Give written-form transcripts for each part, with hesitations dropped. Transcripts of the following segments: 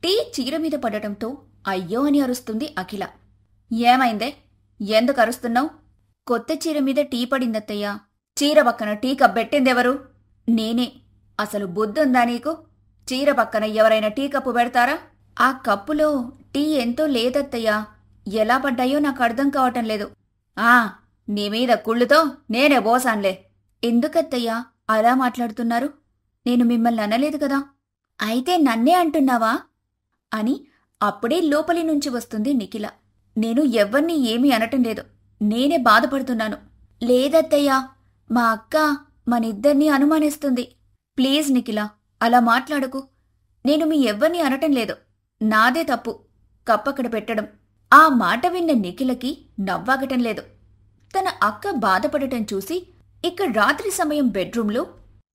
Tea చీర మీద పడటంతో అయ్యో అని అరుస్తుంది అఖిల. ఏమైందే? ఎందుకు అరుస్తున్నావు? కొత్త చీర మీద టీ పడిందత్తయ్యా. చీర పక్కన టీ కప్ పెట్టిందెవరు? నేనే. అసలు బుద్ధుందా నీకు? చీర పక్కన ఎవరైనా టీ కప్పు పెడతారా? ఆ కప్పులో టీ ఎంతో లేదత్తయ్యా. ఎలా పడ్డాయో నాకు అర్థం కావటం లేదు. నీ మీద కుళ్ళుతో నేనే బోసాన్లే. ఎందుకత్తయ్యా అలా మాట్లాడుతున్నారు? నేను మిమ్మల్ని అనలేదు కదా. అయితే నన్నే అంటున్నావా అని అప్పుడే లోపలి నుంచి వస్తుంది నిఖిల. నేను ఎవ్వర్నీ ఏమీ అనటం లేదు, నేనే బాధపడుతున్నాను. లేదత్తయ్యా, మా అక్క మనిద్దరినీ అనుమానిస్తుంది. ప్లీజ్ నిఖిల, అలా మాట్లాడకు. నేను మీ ఎవ్వర్నీ అనటం లేదు, నాదే తప్పు కప్పక్కడ పెట్టడం. ఆ మాట విన్న నిఖిలకి నవ్వాగటం లేదు. తన అక్క బాధపడటం చూసి ఇక్కడ రాత్రి సమయం బెడ్రూంలో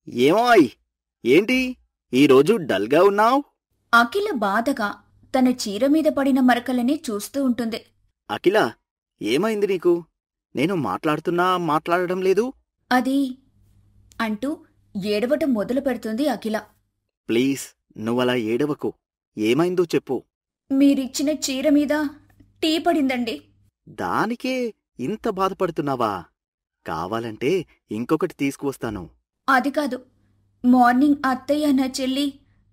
ఏమోయ్, ఏంటి ఈరోజు డల్గా ఉన్నావ్? అఖిల బాధగా తన చీర మీద పడిన మరకలని చూస్తూ ఉంటుంది. అఖిల, ఏమైంది నీకు? నేను మాట్లాడడం లేదు. అది అంటూ ఏడవటం మొదలు పెడుతుంది అఖిల. ప్లీజ్, నువ్వలా ఏడవకు. ఏమైందో చెప్పు. మీరిచ్చిన చీర మీద టీ పడిందండి. దానికే ఇంత బాధపడుతున్నావా? కావాలంటే ఇంకొకటి తీసుకువస్తాను. అది కాదు, మార్నింగ్ అత్తయ్య నా చెల్లి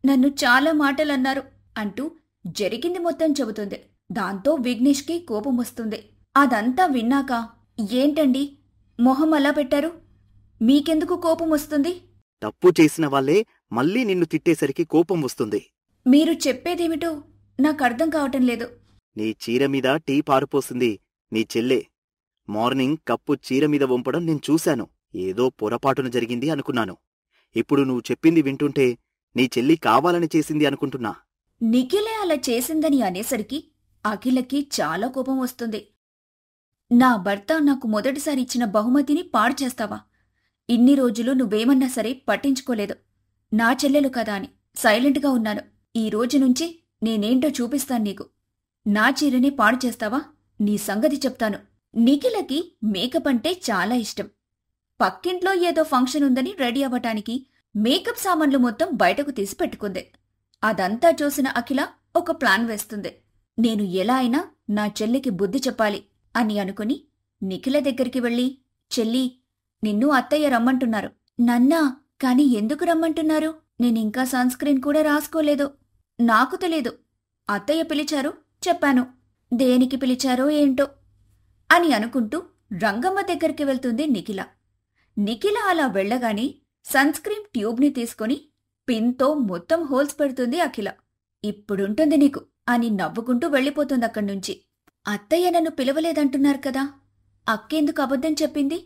నన్ను చాలా మాటలన్నారు అంటూ జరిగింది మొత్తం చెబుతుంది. దాంతో విఘ్నేష్కి కోపం వస్తుంది. అదంతా విన్నాక, ఏంటండి మొహం అలా పెట్టారు? మీకెందుకు కోపం వస్తుంది? తప్పు చేసిన వాళ్ళే మళ్ళీ నిన్ను తిట్టేసరికి కోపం వస్తుంది. మీరు చెప్పేదేమిటో నాకర్థం కావటం లేదు. నీ చీరమీద టీ పారుపోసింది నీ చెల్లే. మార్నింగ్ కప్పు చీరమీద వంపడం నేను చూశాను. ఏదో పొరపాటున జరిగింది అనుకున్నాను. ఇప్పుడు నువ్వు చెప్పింది వింటుంటే నీ చెల్లి కావాలని చేసింది అనుకుంటున్నా. నిఖిలే అలా చేసిందని అనేసరికి అఖిలకి చాలా కోపం వస్తుంది. నా భర్త నాకు మొదటిసారి ఇచ్చిన బహుమతిని పాడు చేస్తావా? ఇన్ని రోజులు నువ్వేమన్నా సరే పట్టించుకోలేదు. నా చెల్లెలు కదా అని సైలెంట్గా ఉన్నాను. ఈ రోజు నుంచి నేనేంటో చూపిస్తాను నీకు. నా చీరని పాడు చేస్తావా? నీ సంగతి చెప్తాను. నిఖిలకి మేకప్ అంటే చాలా ఇష్టం. పక్కింట్లో ఏదో ఫంక్షన్ ఉందని రెడీ అవ్వటానికి మేకప్ సామాన్లు మొత్తం బయటకు తీసి పెట్టుకుంది. అదంతా చూసిన అఖిల ఒక ప్లాన్ వేస్తుంది. నేను ఎలా అయినా నా చెల్లికి బుద్ధి చెప్పాలి అని అనుకుని నిఖిల దగ్గరికి వెళ్ళి, చెల్లి, నిన్ను అత్తయ్య రమ్మంటున్నారు. నన్నా? కాని ఎందుకు రమ్మంటున్నారు? నేనింకా సన్ స్క్రీన్ కూడా రాసుకోలేదు. నాకు తెలీదు. అత్తయ్య పిలిచారు, చెప్పాను. దేనికి పిలిచారో ఏంటో అని అనుకుంటూ రంగమ్మ దగ్గరికి వెళ్తుంది నిఖిల. నిఖిల అలా వెళ్లగానే సన్ స్క్రీన్ ట్యూబ్ని తీసుకుని పిన్తో మొత్తం హోల్స్ పెడుతుంది అఖిల. ఇప్పుడుంటుంది నీకు అని నవ్వుకుంటూ వెళ్ళిపోతుంది అక్కడ్నుంచి. అత్తయ్య నన్ను పిలవలేదంటున్నారు కదా, అక్కెందుకు అబద్ధం చెప్పింది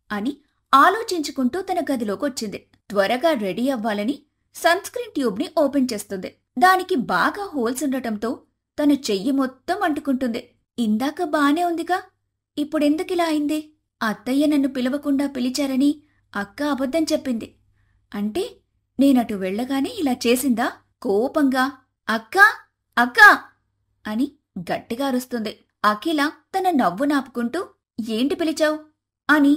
అని ఆలోచించుకుంటూ తన గదిలోకొచ్చింది. త్వరగా రెడీ అవ్వాలని సన్ స్క్రీన్ ట్యూబ్ని ఓపెన్ చేస్తుంది. దానికి బాగా హోల్స్ ఉండటంతో తన చెయ్యి మొత్తం అంటుకుంటుంది. ఇందాక బానే ఉందిగా, ఇప్పుడెందుకిలా అయింది? అత్తయ్య నన్ను పిలవకుండా పిలిచారని అక్క అబద్ధం చెప్పింది అంటే నేనటు వెళ్లగానే ఇలా చేసిందా? కోపంగా అక్కా అక్కా అని గట్టిగా అరుస్తుంది. అఖిల తన నవ్వు నాపుకుంటూ ఏంటి పిలిచావు అని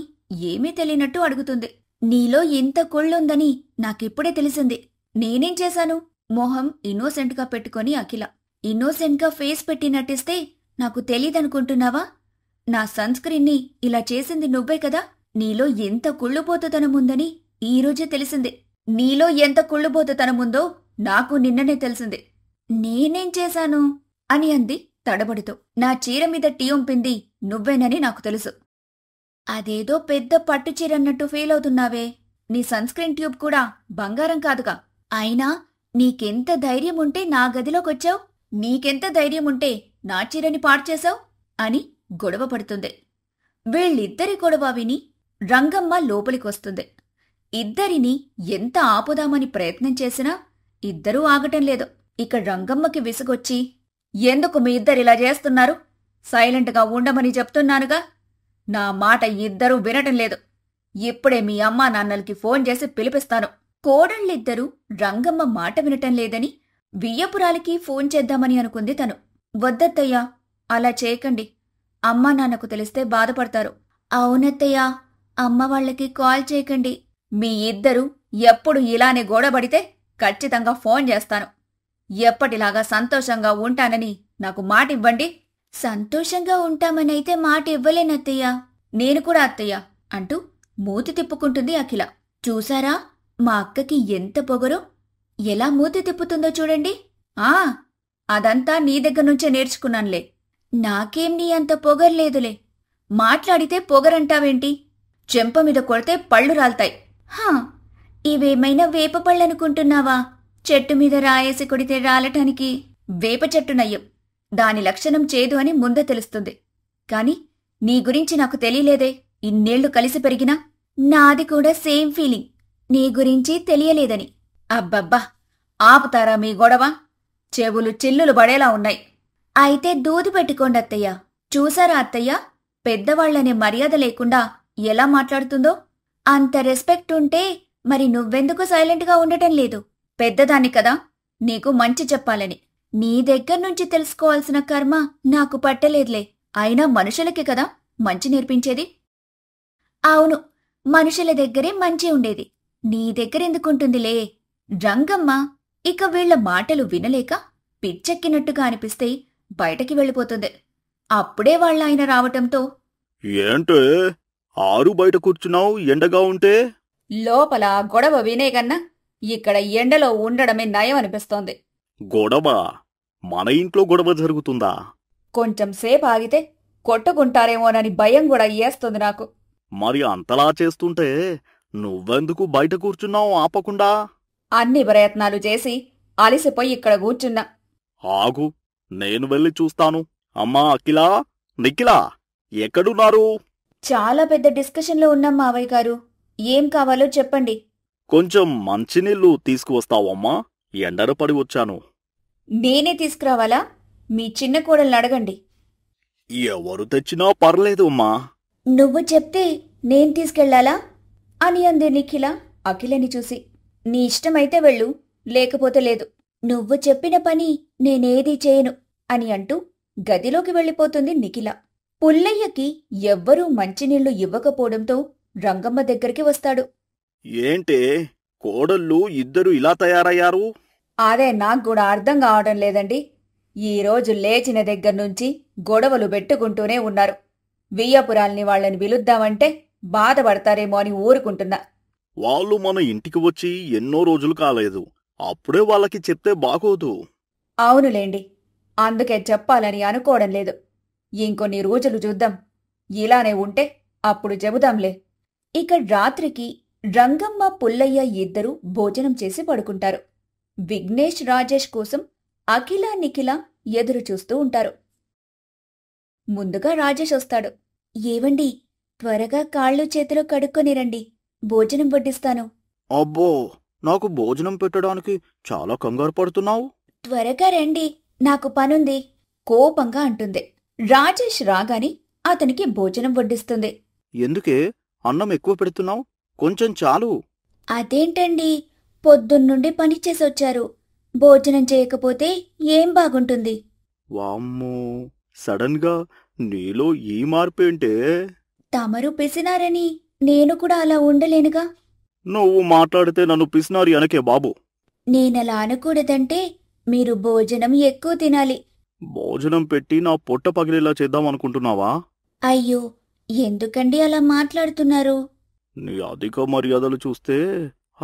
ఏమీ తెలియనట్టు అడుగుతుంది. నీలో ఎంత కుళ్ళుందని నాకిప్పుడే తెలిసింది. నేనేం చేశాను? మొహం ఇన్నోసెంట్గా పెట్టుకొని అఖిల. ఇన్నోసెంట్గా ఫేస్ పెట్టి నటిస్తే నాకు తెలీదనుకుంటున్నావా? నా సన్ స్క్రీన్ని ఇలా చేసింది నువ్వే కదా. నీలో ఎంత కుళ్ళుబోతుతనముందని ఈరోజే తెలిసింది. నీలో ఎంత కుళ్ళుబోతుతనముందో నాకు నిన్ననే తెలిసింది. నేనేం చేశాను అని అంది తడబడుతూ. నా చీర మీద టీ ఉంపింది నువ్వేనని నాకు తెలుసు. అదేదో పెద్ద పట్టు చీరన్నట్టు ఫీల్ అవుతున్నావే. నీ సన్ స్క్రీన్ ట్యూబ్ కూడా బంగారం కాదుగా. అయినా నీకెంత ధైర్యముంటే నా గదిలోకొచ్చావు? నీకెంత ధైర్యముంటే నా చీరని పాడ్చేశావు అని గొడవ పడుతుంది. వీళ్ళిద్దరి గొడవ విని రంగమ్మ లోపలికొస్తుంది. ఇద్దరినీ ఎంత ఆపుదామని ప్రయత్నం చేసినా ఇద్దరూ ఆగటం లేదు. ఇక రంగమ్మకి విసుగొచ్చి, ఎందుకు మీ ఇద్దరిలా చేస్తున్నారు? సైలెంట్గా ఉండమని చెప్తున్నానుగా. నా మాట ఇద్దరూ వినటం లేదు. ఇప్పుడే మీ అమ్మా నాన్నలకి ఫోన్ చేసి పిలిపిస్తాను. కోడళ్ళిద్దరూ రంగమ్మ మాట వినటం లేదని వియ్యపురాలికి ఫోన్ చేద్దామని అనుకుంది తను. వద్దత్తయ్యా, అలా చేయకండి. అమ్మా నాన్నకు తెలిస్తే బాధపడతారు. అవునత్తయ్యా, అమ్మ వాళ్ళకి కాల్ చేయకండి. మీ ఇద్దరూ ఎప్పుడు ఇలానే గొడవబడితే ఖచ్చితంగా ఫోన్ చేస్తాను. ఎప్పటిలాగా సంతోషంగా ఉంటానని నాకు మాట ఇవ్వండి. సంతోషంగా ఉంటామనైతే మాట ఇవ్వలేనత్తయ్యా. నేను కూడా అత్తయ్య అంటూ మూతి తిప్పుకుంటుంది అఖిల. చూసారా మా అక్కకి ఎంత పొగరో? ఎలా మూతి తిప్పుతుందో చూడండి. ఆ అదంతా నీ దగ్గర నుంచే నేర్చుకున్నానులే. నాకేం నీ అంత పొగర్లేదులే. మాట్లాడితే పొగరంటావేంటి? చెంప మీద కొడితే పళ్ళు రాల్తాయి. హా, ఇవేమైనా వేప పళ్ళనుకుంటున్నావా? చెట్టు మీద రాయేసి కొడితే రాలటానికి వేప చెట్టు నయ్యం. దాని లక్షణం చేదు అని ముందే తెలుస్తుంది. కాని నీ గురించి నాకు తెలియలేదే. ఇన్నేళ్లు కలిసి పెరిగినా నాది కూడా సేమ్ ఫీలింగ్. నీ గురించి తెలియలేదని. అబ్బబ్బా, ఆపుతారా మీ గొడవ? చెవులు చిల్లులు పడేలా ఉన్నాయి. అయితే దూది పెట్టుకోండి అత్తయ్య. చూసారా అత్తయ్య, పెద్దవాళ్లనే మర్యాద లేకుండా ఎలా మాట్లాడుతుందో? అంత రెస్పెక్ట్ ఉంటే మరి నువ్వెందుకు సైలెంట్గా ఉండటం లేదు? పెద్దదాన్ని కదా, నీకు మంచి చెప్పాలని. నీ దగ్గర్నుంచి తెలుసుకోవాల్సిన కర్మ నాకు పట్టలేదులే. అయినా మనుషులకి కదా మంచి నేర్పించేది. అవును, మనుషుల దగ్గరే మంచి ఉండేది. నీ దగ్గరెందుకుంటుందిలే? రంగమ్మ ఇక వీళ్ల మాటలు వినలేక పిచ్చెక్కినట్టుగా అనిపిస్తే బయటకి వెళ్ళిపోతుంది. అప్పుడే వాళ్ళాయన రావటంతో, ఏంటే ఆరు బయట కూర్చున్నావు ఎండగా ఉంటే? లోపల గొడవ వినేగన్నా ఇక్కడ ఎండలో ఉండడమే నయం అనిపిస్తోంది. గొడవ? మన ఇంట్లో గొడవ జరుగుతుందా? కొంచెం సేపు ఆగితే కొట్టుకుంటారేమోనని భయం కూడా ఏస్తుంది నాకు. మరి అంతలా చేస్తుంటే నువ్వెందుకు బయట కూర్చున్నావు ఆపకుండా? అన్ని ప్రయత్నాలు చేసి అలిసిపోయి ఇక్కడ కూర్చున్నా. ఆగు, నేను వెళ్ళి చూస్తాను. అమ్మా అఖిలా, నిఖిలా ఎక్కడున్నారు? చాలా పెద్ద డిస్కషన్లో ఉన్నాం మావయ్య గారు. ఏం కావాలో చెప్పండి. కొంచెం మంచినీళ్లు తీసుకువస్తావమ్మా? ఎండర పడి వచ్చాను. నేనే తీసుకురావాలా? మీ చిన్న కోడల్ని అడగండి. ఎవరు తెచ్చినా పర్లేదు అమ్మా. నువ్వు చెప్తే నేను తీసుకెళ్లాలా అని అంది నిఖిల అఖిలని చూసి. నీ ఇష్టమైతే వెళ్ళు, లేకపోతే లేదు. నువ్వు చెప్పిన పని నేనేదీ చేయను అని అంటూ గదిలోకి వెళ్ళిపోతుంది నిఖిల. పుల్లయ్యకి ఎవ్వరూ మంచినీళ్లు ఇవ్వకపోవడంతో రంగమ్మ దగ్గరికి వస్తాడు. ఏంటే కోడళ్ళు ఇద్దరు ఇలా తయారయ్యారు? అదే నాక్కూడా అర్థం కావడం లేదండి. ఈరోజు లేచిన దగ్గర్నుంచి గొడవలు పెట్టుకుంటూనే ఉన్నారు. వియ్యపురాల్ని వాళ్లని పిలుద్దామంటే బాధపడతారేమో అని ఊరుకుంటున్నా. వాళ్ళు మన ఇంటికి వచ్చి ఎన్నో రోజులు కాలేదు. అప్పుడే వాళ్ళకి చెప్తే బాగోదు. అవునులేండి, అందుకే చెప్పాలని అనుకోవడం లేదు. ఇంకొన్ని రోజులు చూద్దాం. ఇలానే ఉంటే అప్పుడు చెబుదాంలే. ఇక రాత్రికి రంగమ్మ పుల్లయ్య ఇద్దరూ భోజనం చేసి పడుకుంటారు. విఘ్నేష్ రాజేష్ కోసం అఖిల నిఖిల ఎదురుచూస్తూ ఉంటారు. ముందుగా రాజేష్ వస్తాడు. ఏవండి, త్వరగా కాళ్ళు చేతులు కడుక్కొనిరండి, భోజనం వడ్డిస్తాను. అబ్బో, నాకు భోజనం పెట్టడానికి చాలా కంగారు పడుతున్నావు. త్వరగా రండి, నాకు పనుంది కోపంగా అంటుంది. రాజేష్ రాగాని అతనికి భోజనం వడ్డిస్తుంది. ఎందుకే అన్నం ఎక్కువ పెడుతున్నావు? కొంచెం చాలు. అదేంటండి, పొద్దున్నుండి పనిచేసొచ్చారు. భోజనం చేయకపోతే ఏం బాగుంటుంది? వామ్మో, సడన్ గా నీలో ఈ మార్పేంటే? తమరు పిసినారని నేను కూడా అలా ఉండలేనుగా. నువ్వు మాట్లాడితే నన్ను పిసినారి అనకే బాబు. నేనలా అనకూడదంటే మీరు భోజనం ఎక్కువ తినాలి. భోజనం పెట్టి నా పొట్ట పగిలేలా చేద్దామనుకుంటున్నావా? అయ్యో, ఎందుకండి అలా మాట్లాడుతున్నారు? నీ అధిక మర్యాదలు చూస్తే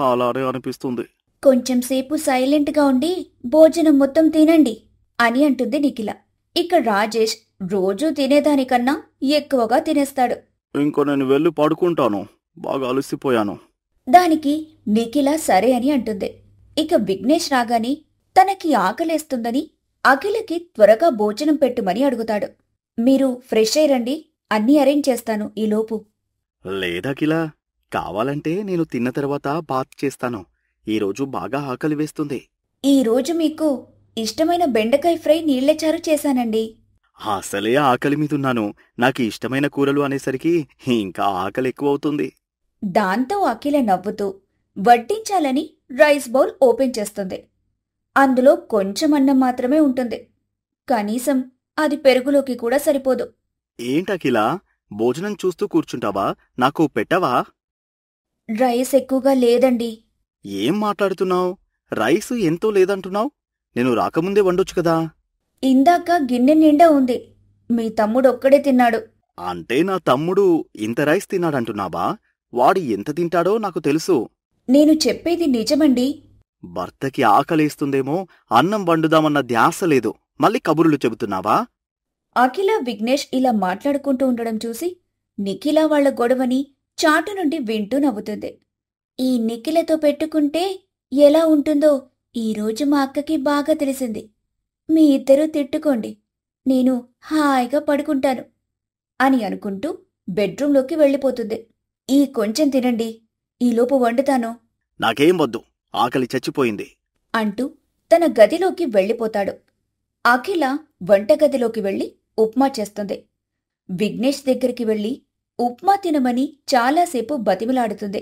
అలానే అనిపిస్తుంది. కొంచెంసేపు సైలెంట్గా ఉండి భోజనం మొత్తం తినండి అని అంటుంది నిఖిల. ఇక రాజేష్ రోజూ తినేదానికన్నా ఎక్కువగా తినేస్తాడు. ఇంక నేను వెళ్ళి పడుకుంటాను, బాగా అలసిపోయాను. దానికి నిఖిల సరే అని అంటుంది. ఇక విఘ్నేష్ రాగాని తనకి ఆకలేస్తుందని అఖిలకి త్వరగా భోజనం పెట్టుమని అడుగుతాడు. మీరు ఫ్రెష్ అయ్యండి, అన్నీ అరేంజ్ చేస్తాను ఈలోపు. లేదఖిలా, కావాలంటే నేను తిన్న తర్వాత బాత్ చేస్తాను. ఈరోజు బాగా ఆకలి వేస్తుంది. ఈరోజు మీకు ఇష్టమైన బెండకాయ ఫ్రై నీళ్లచారు చేశానండి. అసలే ఆకలి మీదున్నాను. నాకు ఇష్టమైన కూరలు అనేసరికి ఇంకా ఆకలి ఎక్కువవుతుంది. దాంతో అఖిల నవ్వుతూ వడ్డించాలని రైస్ బౌల్ ఓపెన్ చేస్తుంది. అందులో కొంచెం అన్నం మాత్రమే ఉంటుంది. కనీసం అది పెరుగులోకి కూడా సరిపోదు. ఏంటఖిలా, భోజనం చూస్తూ కూర్చుంటావా? నాకు పెట్టవా? రైస్ ఎక్కువగా లేదండి. ఏం మాట్లాడుతున్నావు? రైసు ఎంతో లేదంటున్నావు? నేను రాకముందే వండొచ్చు కదా. ఇందాక గిన్నె నిండా ఉంది. మీ తమ్ముడొక్కడే తిన్నాడు. అంటే నా తమ్ముడు ఇంత రైస్ తిన్నాడంటున్నావా? వాడు ఎంత తింటాడో నాకు తెలుసు. నేను చెప్పేది నిజమండి. భర్తకి ఆకలేస్తుందేమో అన్నం వండుదామన్న ధ్యాస లేదు, మళ్ళీ కబుర్లు చెబుతున్నావా? అఖిల, విఘ్నేష్ ఇలా మాట్లాడుకుంటూ ఉండడం చూసి నిఖిల వాళ్ల గొడవని చాటు నుండి వింటూ నవ్వుతుంది. ఈ నిఖిలతో పెట్టుకుంటే ఎలా ఉంటుందో ఈరోజు మా అక్కకి బాగా తెలిసింది. మీ ఇద్దరూ తిట్టుకోండి, నేను హాయిగా పడుకుంటాను అని అనుకుంటూ బెడ్రూంలోకి వెళ్ళిపోతుంది. ఈ కొంచెం తినండి, ఈలోపు వండుతాను నాకేం వద్దు, ఆకలి చచ్చిపోయింది అంటూ తన గదిలోకి వెళ్ళిపోతాడు. అఖిల వంటగదిలోకి వెళ్లి ఉప్మా చేస్తుంది. విఘ్నేష్ దగ్గరికి వెళ్లి ఉప్మా తినమని చాలాసేపు బతిమిలాడుతుంది.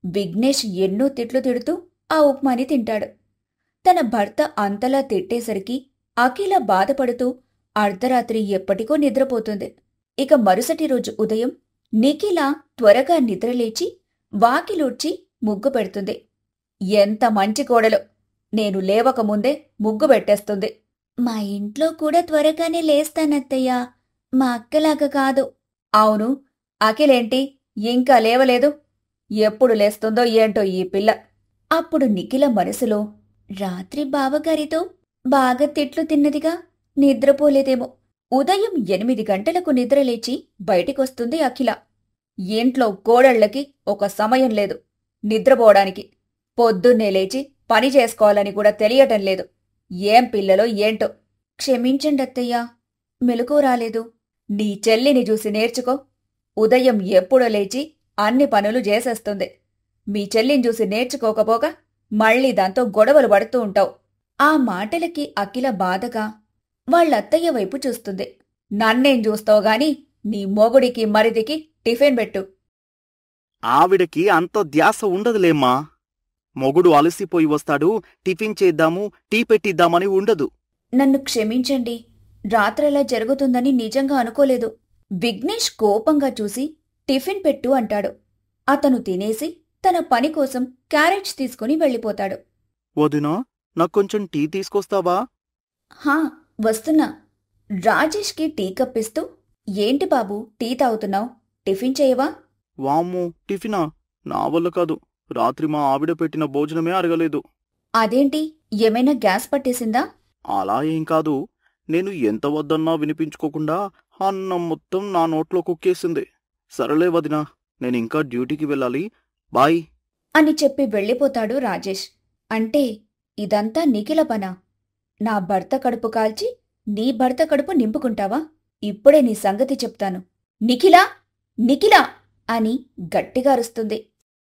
విఘ్నేష్ ఎన్నో తిట్లు తిడుతూ ఆ ఉప్మాని తింటాడు. తన భర్త అంతలా తిట్టేసరికి అఖిల బాధపడుతూ అర్ధరాత్రి ఎప్పటికో నిద్రపోతుంది. ఇక మరుసటి రోజు ఉదయం నిఖిల త్వరగా నిద్రలేచి వాకిలూడ్చి ముగ్గు పెడుతుంది. ఎంత మంచి కోడలో, నేను లేవకముందే ముగ్గు పెట్టేస్తుంది. మా ఇంట్లో కూడా త్వరగానే లేస్తానత్తయ్యా, మా అక్కలాగా కాదు. అవును, అఖిలేంటి ఇంకా లేవలేదు? ఎప్పుడు లేస్తుందో ఏంటో ఈ పిల్ల. అప్పుడు నిఖిల మనసులో, రాత్రి బావగారితో బాగా తిట్లు తిన్నదిగా, నిద్రపోలేదేమో. ఉదయం 8 గంటలకు నిద్రలేచి బయటికొస్తుంది అఖిల. ఇంట్లో కోడళ్లకి ఒక సమయం లేదు నిద్రపోవడానికి. పొద్దున్నే లేచి పని చేసుకోవాలని కూడా తెలియటం లేదు. ఏం పిల్లలో ఏంటో. క్షమించండత్తయ్యా, మెలకువ రాలేదు. నీ చెల్లిని చూసి నేర్చుకో. ఉదయం ఎప్పుడో లేచి అన్ని పనులు చేసేస్తుంది. మీ చెల్లిని చూసి నేర్చుకోకపోగా మళ్ళీ దాంతో గొడవలు పడుతూ ఉంటావు. ఆ మాటలకి అఖిల బాధగా వాళ్ళత్తయ్య వైపు చూస్తుంది. నన్నేం చూస్తావు గాని నీ మొగుడికి మరిదికి టిఫిన్ పెట్టు. ఆవిడకి అంత ధ్యాస ఉండదులేమ్మా. మొగుడు అలసిపోయి వస్తాడు, టిఫిన్ చేద్దాము, టీ పెట్టిద్దామని ఉండదు. నన్ను క్షమించండి, రాత్రలా జరుగుతుందని నిజంగా అనుకోలేదు. విఘ్నేష్ కోపంగా చూసి టిఫిన్ పెట్టు అంటాడు. అతను తినేసి తన పని కోసం క్యారేజ్ తీసుకుని వెళ్ళిపోతాడు. వదినా, నాకొంచెం టీ తీసుకొస్తావా? హా, వస్తున్నా. రాజేష్కి టీ కప్పిస్తూ, ఏంటి బాబూ టీ తాగుతున్నావు? టిఫిన్ చేయవా? వామ్మో, టిఫినా? నా వల్ల కాదు. రాత్రి మా ఆవిడ పెట్టిన భోజనమే అరగలేదు. అదేంటి, ఏమైనా గ్యాస్ పట్టేసిందా? అలా ఏం కాదు. నేను ఎంత వద్దన్నా వినిపించుకోకుండా అన్నం మొత్తం నా నోట్లో కుక్కేసింది. సరేలే వదినా, నేనింకా డ్యూటీకి వెళ్ళాలి, బాయ్ అని చెప్పి వెళ్ళిపోతాడు రాజేష్. అంటే ఇదంతా నిఖిల పనా? నా భర్త కడుపు కాల్చి నీ భర్త కడుపు నింపుకుంటావా? ఇప్పుడే నీ సంగతి చెప్తాను. నిఖిలా, నిఖిలా అని గట్టిగా అరుస్తుంది.